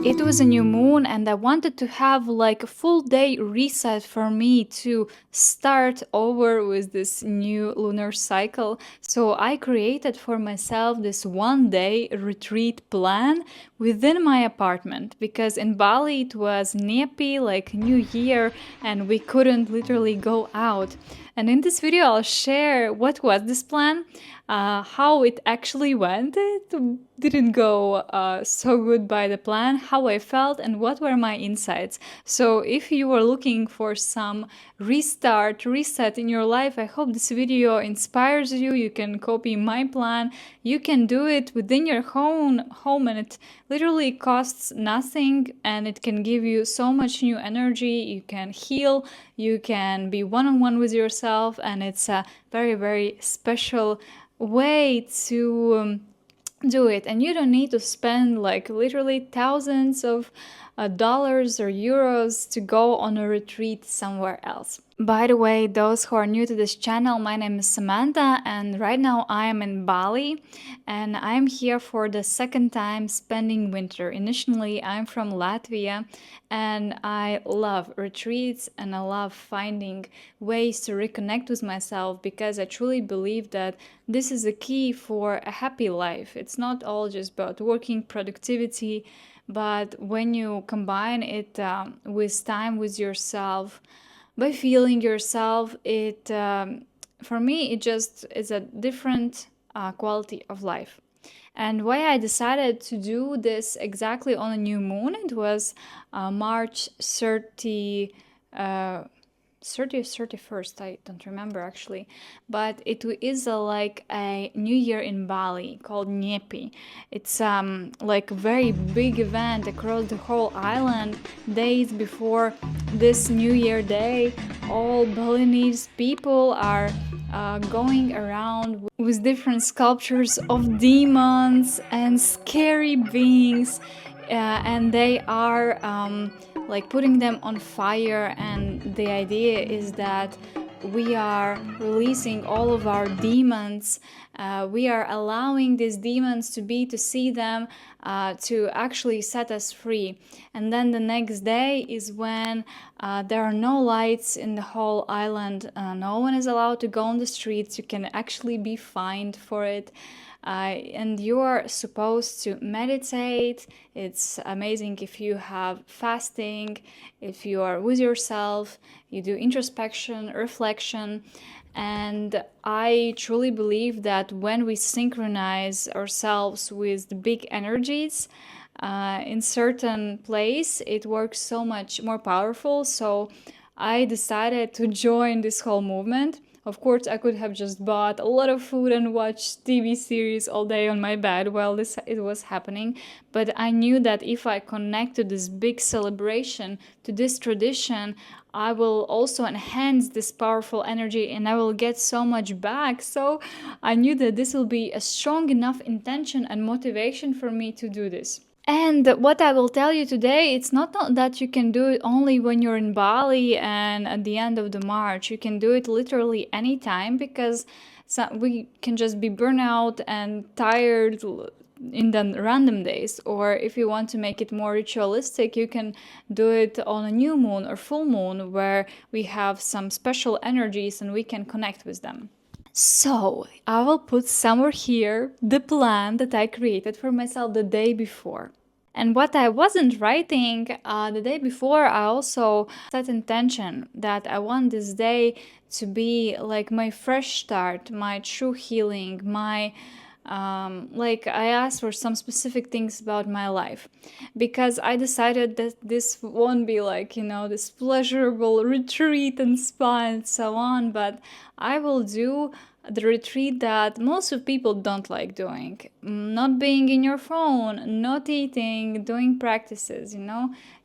It was a new moon, and I wanted to have like a full day reset for me to start over with this new lunar cycle. So I created for myself this 1 day retreat plan within my apartment, because in Bali it was Nyepi, like New Year, and we couldn't literally go out. And in this video, I'll share what was this plan, how it actually went. It didn't go so good by the plan, how I felt, and what were my insights. So if you are looking for some reset in your life, I hope this video inspires you. You can copy my plan. You can do it within your home, and it literally costs nothing, and it can give you so much new energy. You can heal, you can be one-on-one with yourself, and it's a very, very special way to do it. And you don't need to spend like literally thousands of dollars or euros to go on a retreat somewhere else. By the way, those who are new to this channel, my name is Samantha, and right now I am in Bali, and I'm here for the second time spending winter. Initially, I'm from Latvia, and I love retreats and I love finding ways to reconnect with myself, because I truly believe that this is a key for a happy life. It's not all just about working, productivity, but when you combine it with time with yourself, by feeling yourself, it for me it just is a different quality of life. And why I decided to do this exactly on a new moon, it was March 30 30th, 31st, I don't remember actually, but it is like a new year in Bali called Nyepi. It's like a very big event across the whole island. Days before this new year day, all Balinese people are going around with different sculptures of demons and scary beings, and they are like putting them on fire. And the idea is that we are releasing all of our demons. We are allowing these demons to see them, to actually set us free. And then the next day is when there are no lights in the whole island. No one is allowed to go on the streets. You can actually be fined for it. And you are supposed to meditate. It's amazing if you have fasting, if you are with yourself, you do introspection, reflection. And I truly believe that when we synchronize ourselves with the big energies in certain place, it works so much more powerful. So I decided to join this whole movement. Of course, I could have just bought a lot of food and watched TV series all day on my bed while it was happening. But I knew that if I connect to this big celebration, to this tradition, I will also enhance this powerful energy and I will get so much back. So I knew that this will be a strong enough intention and motivation for me to do this. And what I will tell you today, it's not that you can do it only when you're in Bali and at the end of the March. You can do it literally anytime, because we can just be burnout and tired in the random days. Or if you want to make it more ritualistic, you can do it on a new moon or full moon, where we have some special energies and we can connect with them. So I will put somewhere here the plan that I created for myself the day before. And what I wasn't writing the day before, I also set intention that I want this day to be like my fresh start, my true healing, my like I asked for some specific things about my life, because I decided that this won't be like, this pleasurable retreat and spa and so on, but I will do the retreat that most of people don't like doing. Not being in your phone, not eating, doing practices,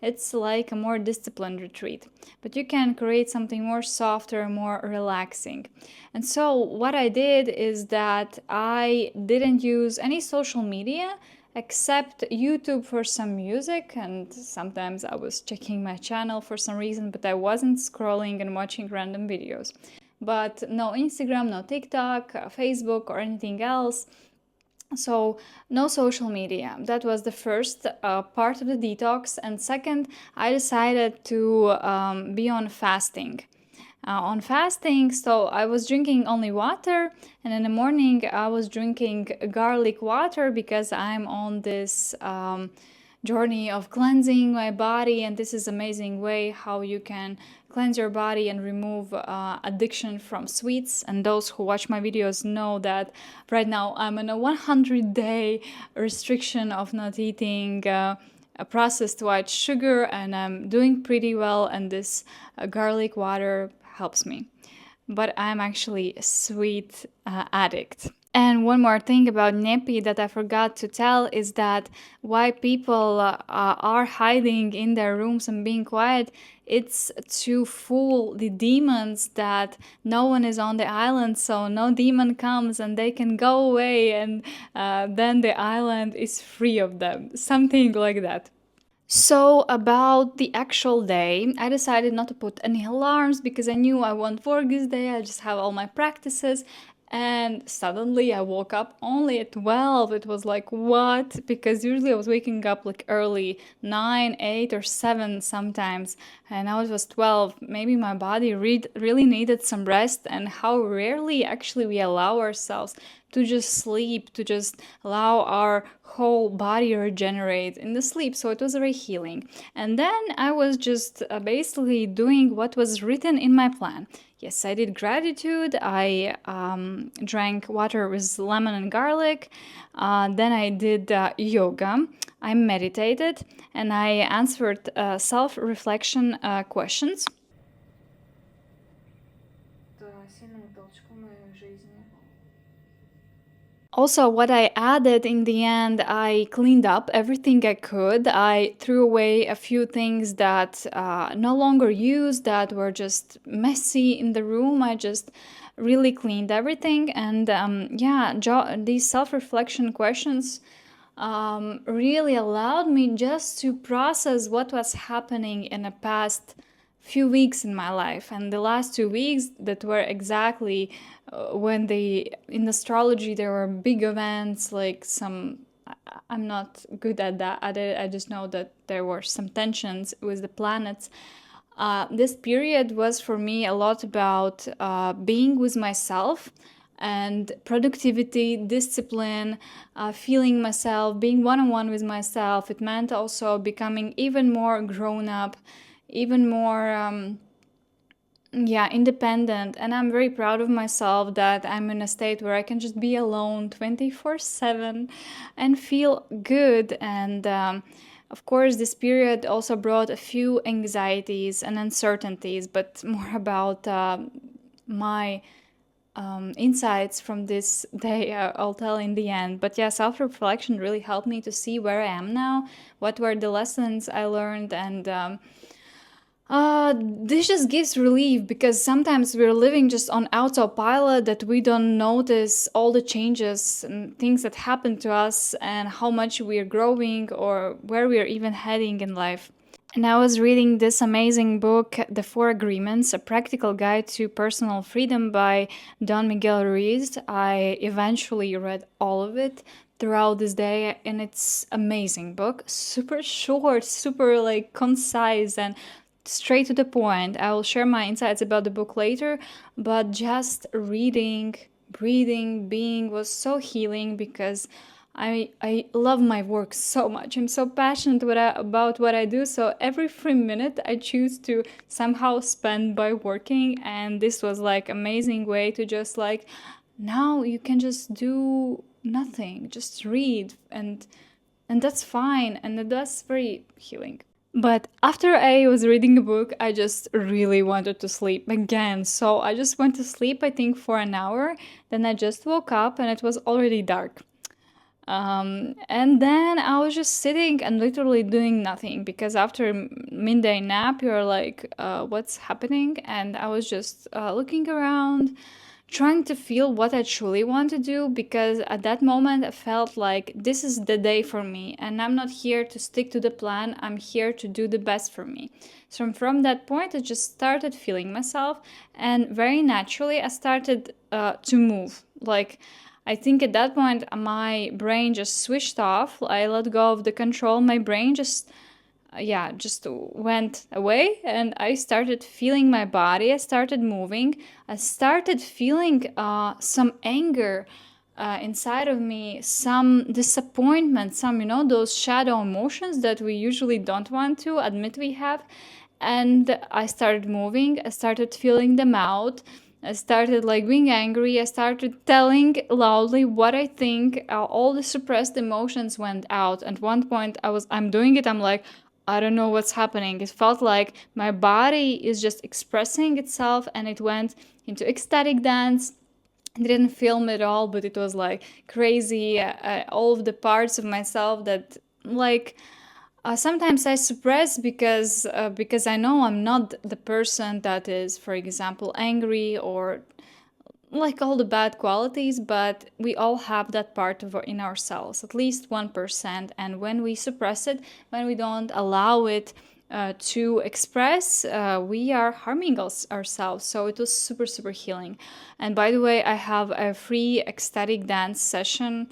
It's like a more disciplined retreat. But you can create something more softer, more relaxing. And so what I did is that I didn't use any social media except YouTube for some music, and sometimes I was checking my channel for some reason, but I wasn't scrolling and watching random videos. But no Instagram, no TikTok, Facebook, or anything else. So, no social media. That was the first part of the detox. And second, I decided to be on fasting. So I was drinking only water, and in the morning, I was drinking garlic water because I'm on this. Journey of cleansing my body, and this is amazing way how you can cleanse your body and remove addiction from sweets. And those who watch my videos know that right now I'm on a 100-day restriction of not eating a processed white sugar, and I'm doing pretty well, and this garlic water helps me, but I'm actually a sweet addict. And one more thing about Nepi that I forgot to tell is that why people are hiding in their rooms and being quiet. It's to fool the demons that no one is on the island, so no demon comes and they can go away, and then the island is free of them. Something like that. So, about the actual day, I decided not to put any alarms because I knew I won't work this day. I just have all my practices. And suddenly I woke up only at 12. It was like, what? Because usually I was waking up like early, 9, 8, or 7 sometimes. And now it was 12. Maybe my body really needed some rest, and how rarely actually we allow ourselves to just sleep, to just allow our whole body regenerate in the sleep. So it was very healing. And then I was just basically doing what was written in my plan. Yes, I did gratitude. I drank water with lemon and garlic. Then I did yoga. I meditated, and I answered self reflection questions. Also, what I added in the end, I cleaned up everything I could. I threw away a few things that no longer used, that were just messy in the room. I just really cleaned everything. And yeah, these self reflection questions really allowed me just to process what was happening in the past few weeks in my life. And the last 2 weeks that were exactly when in astrology there were big events, like some, I'm not good at that at it. I just know that there were some tensions with the planets. This period was for me a lot about being with myself and productivity, discipline, feeling myself, being one on one with myself. It meant also becoming even more grown up, even more yeah, independent. And I'm very proud of myself that I'm in a state where I can just be alone 24/7 and feel good. And of course, this period also brought a few anxieties and uncertainties, but more about my insights from this day I'll tell in the end. But yeah, self-reflection really helped me to see where I am now, what were the lessons I learned, and this just gives relief, because sometimes we're living just on autopilot, that we don't notice all the changes and things that happen to us, and how much we're growing or where we're even heading in life. And I was reading this amazing book, The Four Agreements, a practical guide to personal freedom by Don Miguel Ruiz. I eventually read all of it throughout this day, and it's amazing book. Super short, super like concise and straight to the point. I will share my insights about the book later, but just reading, breathing, being was so healing, because I love my work so much. I'm so passionate about what I do. So every free minute I choose to somehow spend by working. And this was like amazing way to just like, now you can just do nothing, just read, and that's fine. And that's very healing. But after I was reading a book, I just really wanted to sleep again. So I just went to sleep, I think, for an hour. Then I just woke up and it was already dark. And then I was just sitting and literally doing nothing, because after midday nap, you're like, what's happening? And I was just looking around, trying to feel what I truly want to do, because at that moment I felt like this is the day for me, and I'm not here to stick to the plan. I'm here to do the best for me. So from that point, I just started feeling myself, and very naturally I started to move. Like, I think at that point my brain just switched off. I let go of the control. My brain just yeah, just went away, and I started feeling my body. I started moving. I started feeling some anger inside of me, some disappointment, some, those shadow emotions that we usually don't want to admit we have. And I started moving. I started feeling them out. I started like being angry. I started telling loudly what I think. All the suppressed emotions went out. At one point, I'm doing it. I'm like, I don't know what's happening. It felt like my body is just expressing itself, and it went into ecstatic dance. I didn't film it all, but it was like crazy. All of the parts of myself that like sometimes I suppress because I know I'm not the person that is, for example, angry or like all the bad qualities, but we all have that part of in ourselves, at least 1%. And when we suppress it, when we don't allow it to express, we are harming ourselves. So it was super, super healing. And by the way, I have a free ecstatic dance session.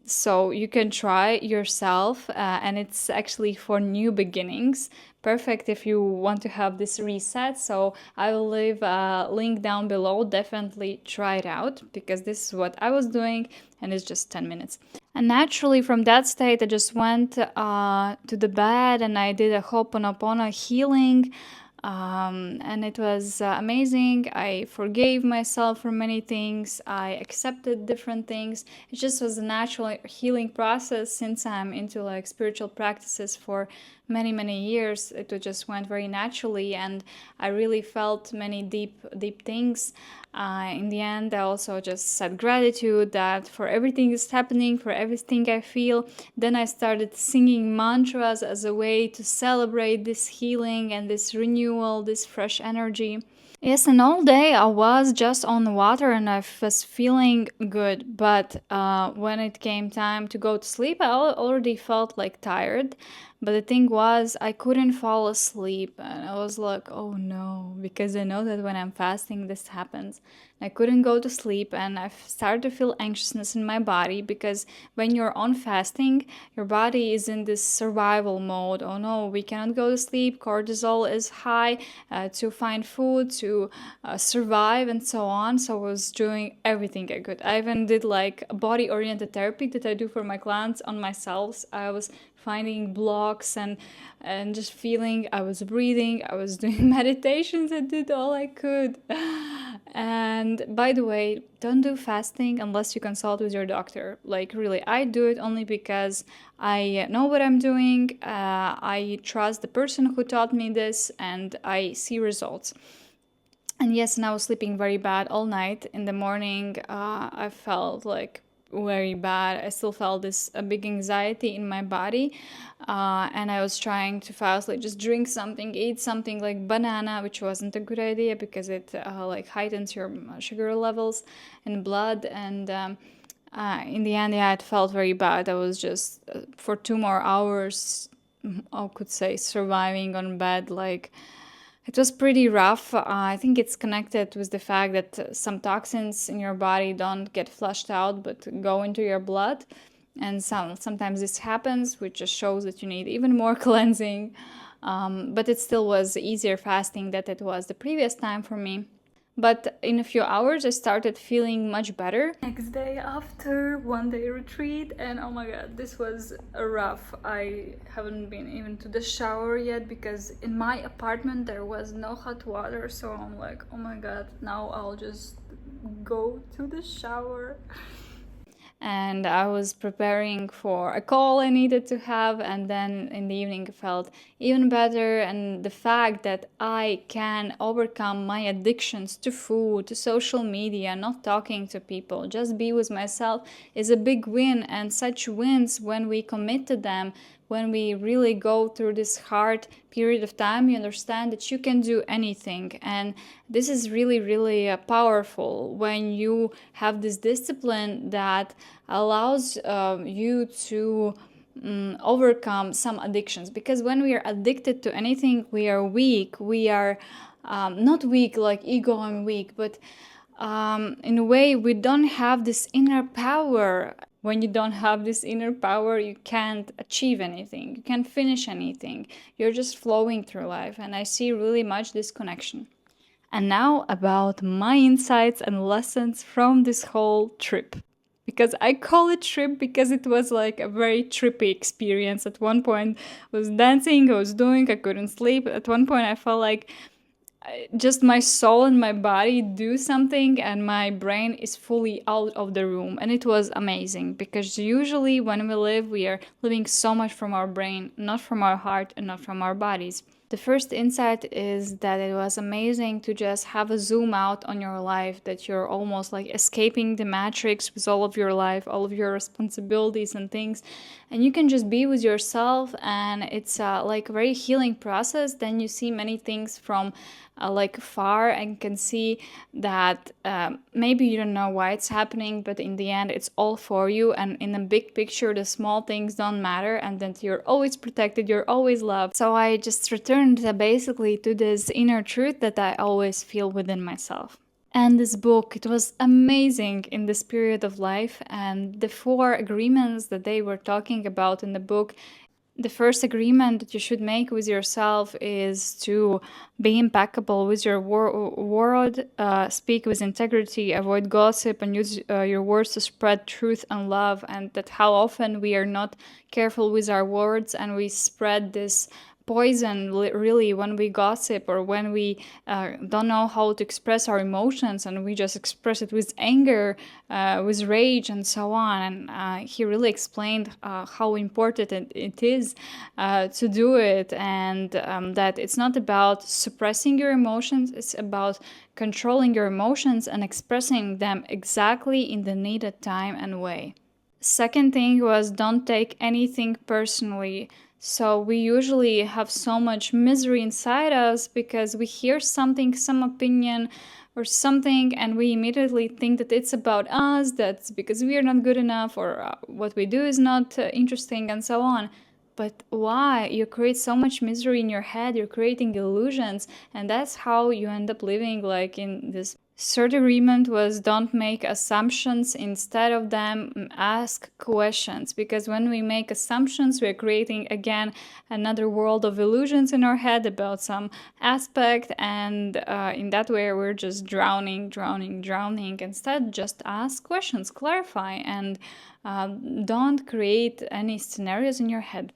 So you can try yourself, and it's actually for new beginnings. Perfect if you want to have this reset. So I will leave a link down below. Definitely try it out, because this is what I was doing, and it's just 10 minutes. And naturally, from that state, I just went to the bed and I did a Ho'oponopono healing. And it was amazing. I forgave myself for many things. I accepted different things. It just was a natural healing process. Since I'm into like spiritual practices for many, many years, it just went very naturally, and I really felt many deep things. In the end, I also just said gratitude that for everything that's happening, for everything I feel. Then I started singing mantras as a way to celebrate this healing and this renewal, this fresh energy. Yes, and all day I was just on the water and I was feeling good. But when it came time to go to sleep, I already felt like tired. But the thing was, I couldn't fall asleep. And I was like, oh no, because I know that when I'm fasting, this happens. I couldn't go to sleep, and I started to feel anxiousness in my body, because when you're on fasting, your body is in this survival mode. Oh no, we cannot go to sleep. Cortisol is high to find food, to survive, and so on. So I was doing everything I could. I even did like body oriented therapy that I do for my clients on myself. I was finding blocks and just feeling. I was breathing, I was doing meditations. I did all I could. And by the way, don't do fasting unless you consult with your doctor. Like, really, I do it only because I know what I'm doing. I trust the person who taught me this, and I see results. And yes, and I was sleeping very bad all night. In the morning, I felt like very bad. I still felt this a big anxiety in my body, and I was trying to fast, like just drink something, eat something like banana, which wasn't a good idea because it like heightens your sugar levels in blood. And in the end, yeah, it felt very bad. I was just for 2 more hours, I could say, surviving on bed, like it was pretty rough. I think it's connected with the fact that some toxins in your body don't get flushed out but go into your blood. And sometimes this happens, which just shows that you need even more cleansing. But it still was easier fasting than it was the previous time for me. But in a few hours, I started feeling much better. Next day after 1 day retreat, and oh my god, this was rough. I haven't been even to the shower yet because in my apartment there was no hot water. So I'm like, oh my god, now I'll just go to the shower. And I was preparing for a call I needed to have, and then in the evening I felt even better. And the fact that I can overcome my addictions to food, to social media, not talking to people, just be with myself, is a big win. And such wins, when we commit to them, when we really go through this hard period of time, you understand that you can do anything. And this is really, really powerful when you have this discipline that allows you to overcome some addictions. Because when we are addicted to anything, we are weak. We are not weak like ego, I'm weak, but in a way, we don't have this inner power. When you don't have this inner power, you can't achieve anything, you can't finish anything, you're just flowing through life. And I see really much this connection. And now about my insights and lessons from this whole trip. Because I call it trip because it was like a very trippy experience. At one point, I was dancing, I couldn't sleep. At one point, I felt like just my soul and my body do something and my brain is fully out of the room. And it was amazing because usually when we live, we are living so much from our brain, not from our heart and not from our bodies. The first insight is that it was amazing to just have a zoom out on your life, that you're almost like escaping the matrix with all of your life, all of your responsibilities and things, and you can just be with yourself. And it's like a very healing process. Then you see many things from like far and can see that maybe you don't know why it's happening, but in the end it's all for you. And in the big picture, the small things don't matter, and that you're always protected, you're always loved. So I just returned basically to this inner truth that I always feel within myself. And this book, it was amazing in this period of life. And the 4 agreements that they were talking about in the book, the first agreement that you should make with yourself is to be impeccable with your word, speak with integrity, avoid gossip, and use your words to spread truth and love. And that how often we are not careful with our words and we spread this poison really when we gossip, or when we don't know how to express our emotions and we just express it with anger, with rage and so on. And he really explained how important it is to do it, and that it's not about suppressing your emotions, it's about controlling your emotions and expressing them exactly in the needed time and way. Second thing was, don't take anything personally. So we usually have so much misery inside us because we hear something, some opinion or something, and we immediately think that it's about us, that's because we are not good enough, or what we do is not interesting, and so on. But why? You create so much misery in your head, you're creating illusions, and that's how you end up living like in this. Third agreement was, don't make assumptions, instead of them ask questions, because when we make assumptions we're creating again another world of illusions in our head about some aspect, and in that way we're just drowning. Instead, just ask questions, clarify, and don't create any scenarios in your head.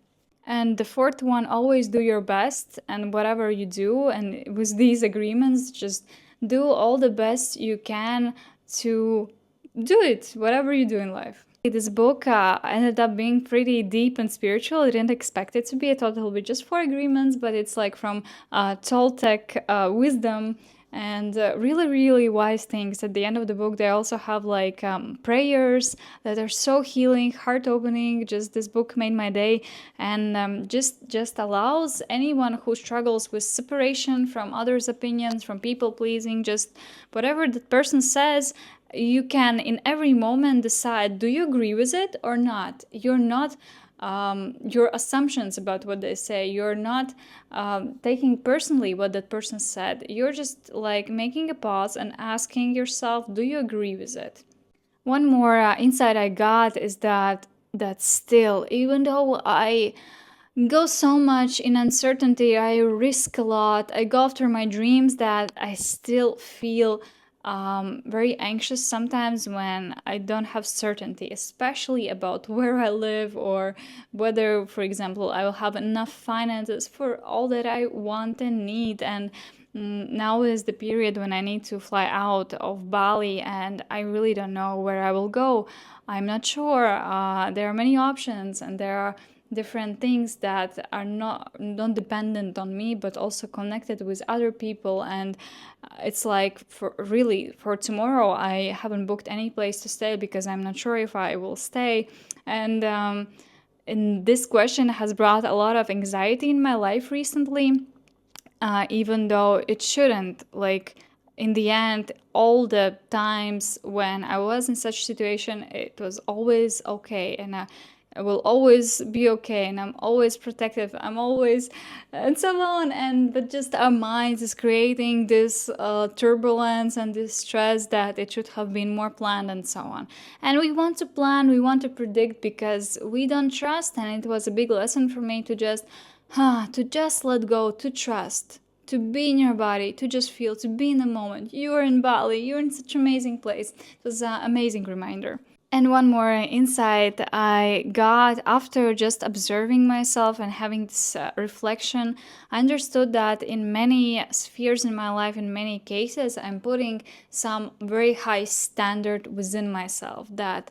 And the fourth one, always do your best, and whatever you do, and with these agreements, just do all the best you can to do it, whatever you do in life. This book ended up being pretty deep and spiritual. I didn't expect it to be. I thought it would be just 4 agreements, but it's like from Toltec wisdom, and really, really wise things. At the end of the book, they also have like prayers that are so healing, heart opening. Just this book made my day, and just allows anyone who struggles with separation from others' opinions, from people pleasing, just whatever the person says, you can in every moment decide, do you agree with it or not. You're not your assumptions about what they say, you're not taking personally what that person said. You're just like making a pause and asking yourself, do you agree with it. One more insight I got is that still, even though I go so much in uncertainty, I risk a lot, I go after my dreams, that I still feel very anxious sometimes when I don't have certainty, especially about where I live, or whether, for example, I will have enough finances for all that I want and need. And now is the period when I need to fly out of Bali, and I really don't know where I will go. I'm not sure. There are many options, and there are different things that are not dependent on me, but also connected with other people. And it's like, for tomorrow I haven't booked any place to stay because I'm not sure if I will stay. And this question has brought a lot of anxiety in my life recently, even though it shouldn't. Like, in the end, all the times when I was in such situation, it was always okay. And I will always be okay, and I'm always protective. I'm always, and so on. And but just our minds is creating this turbulence and this stress that it should have been more planned and so on. And we want to plan, we want to predict because we don't trust. And it was a big lesson for me to just, to just let go, to trust, to be in your body, to just feel, to be in the moment. You're in Bali, you're in such an amazing place. It was an amazing reminder. And one more insight I got after just observing myself and having this reflection, I understood that in many spheres in my life, in many cases, I'm putting some very high standard within myself that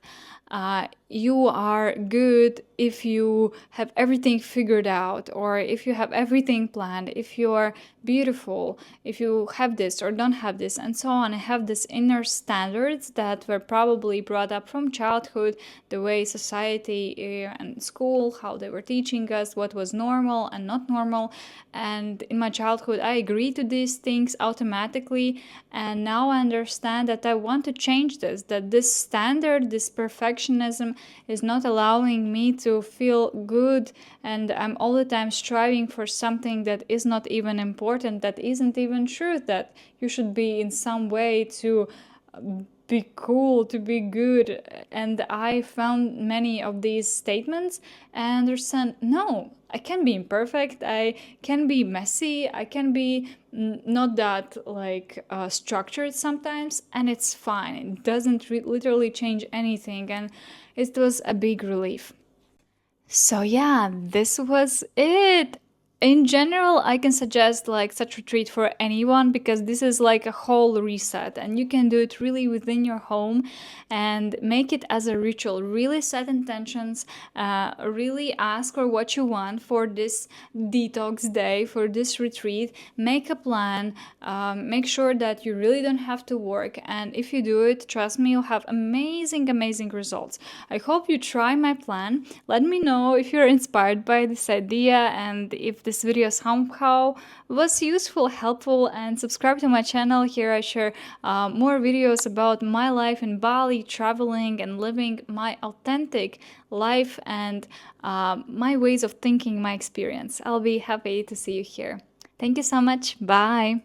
you are good if you have everything figured out, or if you have everything planned, if you are beautiful, if you have this or don't have this, and so on. I have these inner standards that were probably brought up from childhood, the way society and school, how they were teaching us what was normal and not normal. And in my childhood, I agreed to these things automatically. And now I understand that I want to change this, that this standard, this perfectionism is not allowing me to feel good. And I'm all the time striving for something that is not even important, that isn't even true, that you should be in some way to be cool, to be good. And I found many of these statements and understand no, I can be imperfect, I can be messy, I can be not that like structured sometimes, and it's fine. It doesn't literally change anything, and it was a big relief. So yeah, this was it. In general, I can suggest like such retreat for anyone because this is like a whole reset and you can do it really within your home and make it as a ritual. Really set intentions, really ask for what you want for this detox day, for this retreat. Make a plan, make sure that you really don't have to work. And if you do it, trust me, you'll have amazing, amazing results. I hope you try my plan. Let me know if you're inspired by this idea and if this video somehow was useful, helpful, and subscribe to my channel. Here I share more videos about my life in Bali, traveling and living my authentic life and my ways of thinking, my experience. I'll be happy to see you here. Thank you so much. Bye.